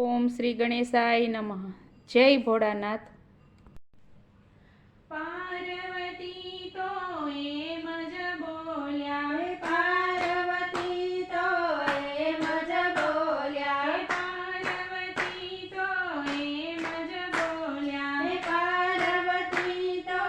ઓમ શ્રી ગણેશાય નમઃ. જય ભોળાનાથ. પાર્વતી તો એમ જ બોલ્યા, પાર્વતી તો એમ જ બોલ્યા, પાર્વતી તો એમ જ બોલ્યા, પાર્વતી તો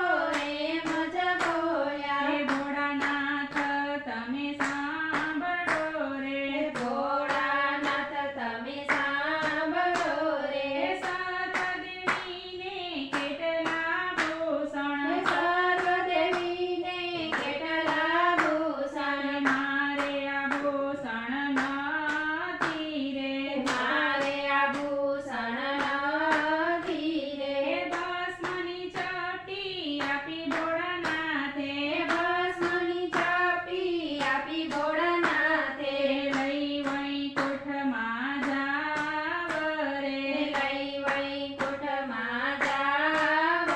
એમ જ બોલ્યા. ભોળાનાથ તમે સાંભળો રે, ભોળાનાથ તમે સાંભળો રે. સાત દેવીને કેટલા ભૂષણ, સર્વ દેવીને કેટલા ભૂષણ, મારે આ ભૂષણ નથી રે, મારે આ ભૂષણ નથી રે. ભસ્મની ચપટી આપી ભોળાનાથે, ભસ્મની ચપટી આપી ભોળાનાથે. લઈ વૈકુંઠમાં જાવ રે, લઈ વૈકુંઠમાં જાવ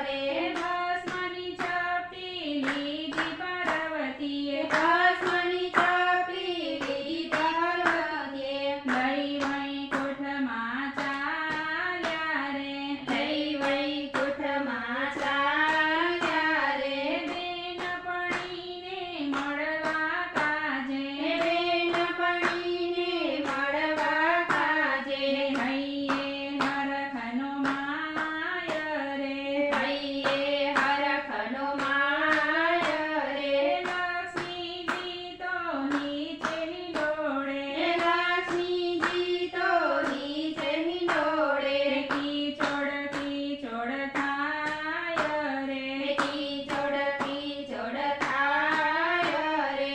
રે. ભસ્મની ચપટી લીધી પાર્વતીએ, ભસ્મની ચપટી લીધી પાર્વતીએ. લઈ વૈકુંઠમાં ચાલ્યા રે, લઈ વૈકુંઠમાં ચાલ્યા રે. બેનપણીને મળવા કાજે, બેનપણીને મળવા કાજે. હૈયે હરખનો માય રે, હૈયે હરખનો માય રે. લક્ષ્મીજી તો નીચે હિંડોળે, લક્ષ્મીજી તો નીચે હિંડોળે. કીચોડ કીચોડ થાય રે, કીચોડ કીચોડ થાય રે.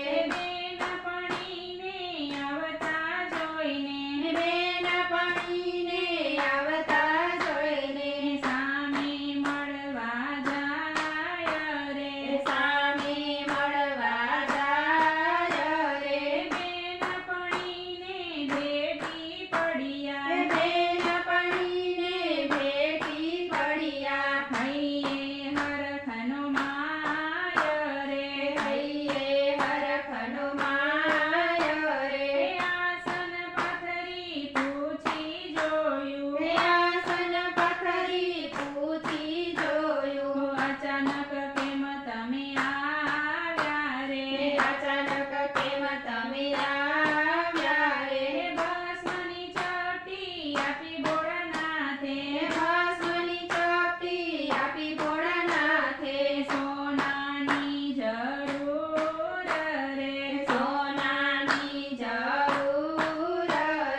બેનપણીને આવતા જોઈને, બેનપણીને આવતા જોઈને. સામે મળવા જાય રે, સામે મળવા જાય રે. બેનપણીને ભેટી પડ્યા, બેનપણીને ભેટી પડ્યા. હૈયે હરખનો માય રે, હૈયે હરખનો માય રે. આસન પથરી પૂછી જોયું, આસન પથરી પૂછી જોયું. અચાનક કેમ તમે આવ્યા રે, અચાનક કેમ તમે આવ્યા રે. ભસ્મની ચપટી આપી ભોળાનાથે, ભસ્મની ચપટી આપી ભોળાનાથે. સોનાની જરૂર રે, સોનાની જરૂર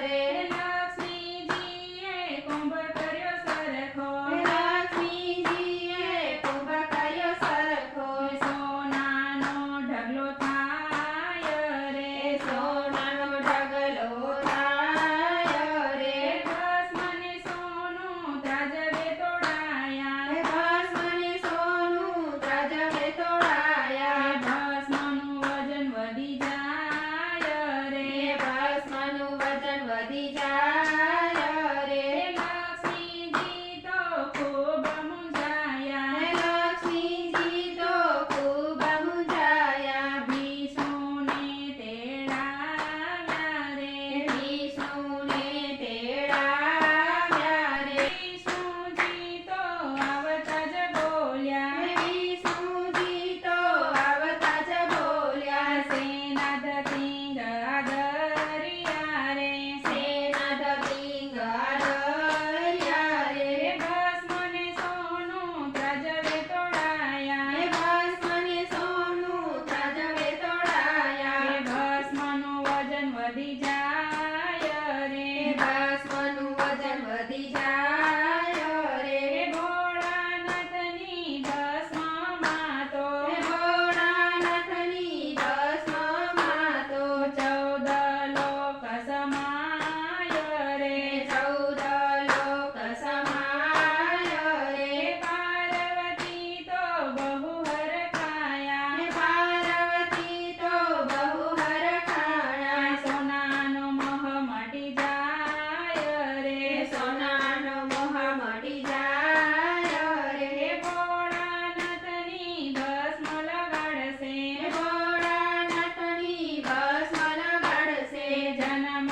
રે. લક્ષ્મીજીએ કુંભ કર્યો સરખો, લક્ષ્મીજીએ કુંભ કર્યો સરખો. સોનાનો ઢગલો થાય રે, સોનાનો ઢગલો થાય રે. ભસ્મને સોનું ત્રાજવે તોડાયા, ભસ્મને સોનું ત્રાજવે તોડાયા. ભસ્મનું વજન વધી જાય રે, ભસ્મનું વજન વધી જાય રે. લક્ષ્મીજી તો ખૂબ મૂંઝાયા, લક્ષ્મીજી તો ખૂબ મૂંઝાયા. વિષ્ણુને તેડાવ્યા રે, વિષ્ણુને તેડાવ્યા રે. વિષ્ણુજી તો આવતા જ બોલ્યા, વિષ્ણુજી તો આવતા જ બોલ્યા. સેનાધ પિંગ આગરિયા રે, સેનાધ પિંગ આગરિયા રે. ભસ્મને સોનું ત્રાજવે તોડાયા, ભસ્મને સોનું ત્રાજવે તોડાયા. ભસ્મનું વજન વધી જાય રે, ભસ્મનું વજન વધી જાય રે. ભોળાનાથની ભસ્મમાં તો, ભોળાનાથની ભસ્મમાં તો. 14 લોક સમાય રે, 14 લોક સમાય રે. પાર્વતી તો બહુ હરખાયા, પાર્વતી તો બહુ હરખાયા. સોનાનો મોહ મટી જાય રે, સોનાનો મોહ મટી જાય રે. ભોળાનાથની ભસ્મ લગાડશે, ભોળાનાથની ભસ્મ લગાડશે. જન્મ